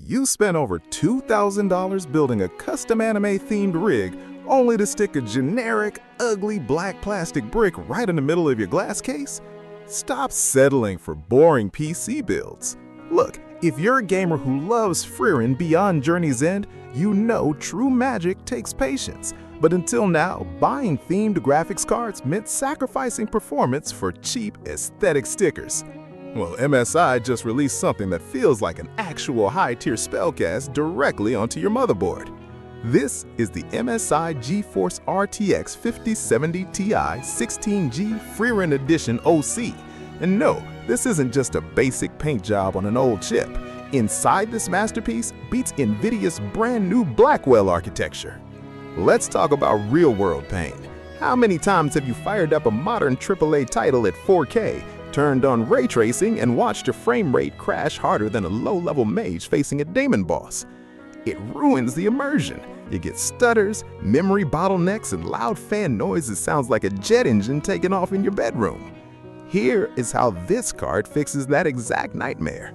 You spent over $2,000 building a custom anime-themed rig only to stick a generic, ugly black plastic brick right in the middle of your glass case? Stop settling for boring PC builds. Look, if you're a gamer who loves Frieren beyond Journey's End, you know true magic takes patience. But until now, buying themed graphics cards meant sacrificing performance for cheap aesthetic stickers. Well, MSI just released something that feels like an actual high-tier spellcast directly onto your motherboard. This is the MSI GeForce RTX 5070 Ti 16G Frieren Edition OC. And no, this isn't just a basic paint job on an old chip. Inside this masterpiece beats NVIDIA's brand new Blackwell Architecture. Let's talk about real-world pain. How many times have you fired up a modern AAA title at 4K, turned on ray tracing, and watched your frame rate crash harder than a low-level mage facing a demon boss? It ruins the immersion. You get stutters, memory bottlenecks, and loud fan noise that sounds like a jet engine taking off in your bedroom. Here is how this card fixes that exact nightmare.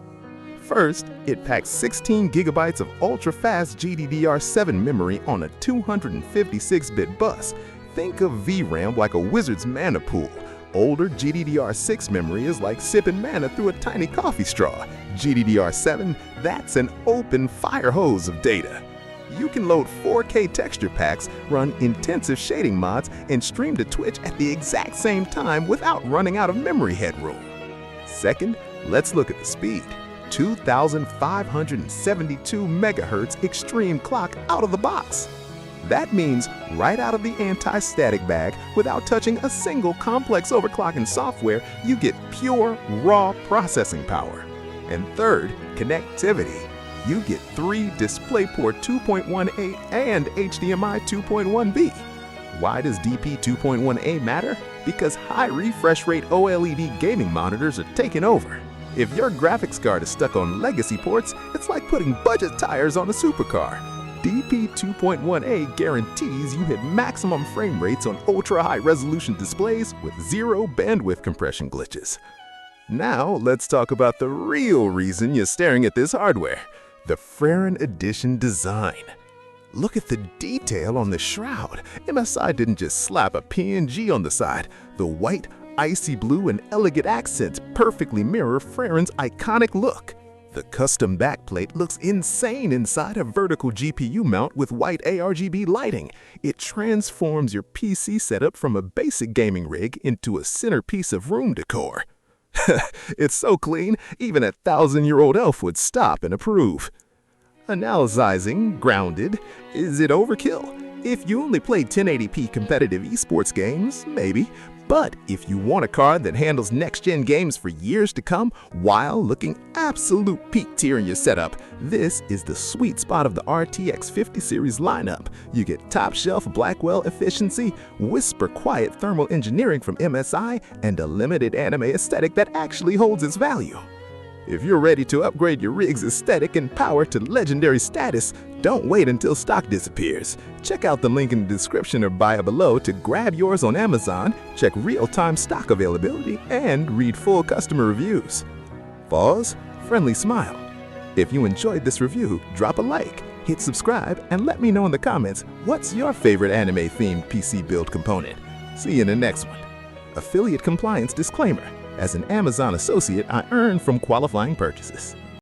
First, it packs 16 GB of ultra-fast GDDR7 memory on a 256-bit bus. Think of VRAM like a wizard's mana pool. Older GDDR6 memory is like sipping mana through a tiny coffee straw. GDDR7, that's an open fire hose of data. You can load 4K texture packs, run intensive shading mods, and stream to Twitch at the exact same time without running out of memory headroom. Second, let's look at the speed. 2,572 MHz extreme clock out of the box. That means right out of the anti-static bag, without touching a single complex overclocking software, you get pure, raw processing power. And third, connectivity. You get 3 DisplayPort 2.1a and HDMI 2.1b. Why does DP 2.1a matter? Because high refresh rate OLED gaming monitors are taking over. If your graphics card is stuck on legacy ports, it's like putting budget tires on a supercar. DP 2.1a guarantees you hit maximum frame rates on ultra-high resolution displays with zero bandwidth compression glitches. Now let's talk about the real reason you're staring at this hardware, the Frieren Edition design. Look at the detail on the shroud. MSI didn't just slap a PNG on the side. The white, icy blue, and elegant accents perfectly mirror Frieren's iconic look. The custom backplate looks insane inside a vertical GPU mount with white ARGB lighting. It transforms your PC setup from a basic gaming rig into a centerpiece of room decor. It's so clean, even a 1,000-year-old elf would stop and approve. Analyzing, grounded, is it overkill? If you only play 1080p competitive esports games, maybe. But if you want a card that handles next-gen games for years to come while looking absolute peak tier in your setup, this is the sweet spot of the RTX 50 series lineup. You get top-shelf Blackwell efficiency, whisper-quiet thermal engineering from MSI, and a limited anime aesthetic that actually holds its value. If you're ready to upgrade your rig's aesthetic and power to legendary status, don't wait until stock disappears. Check out the link in the description or bio below to grab yours on Amazon, check real-time stock availability, and read full customer reviews. Pause, friendly smile. If you enjoyed this review, drop a like, hit subscribe, and let me know in the comments what's your favorite anime-themed PC build component. See you in the next one. Affiliate compliance disclaimer. As an Amazon associate, I earn from qualifying purchases.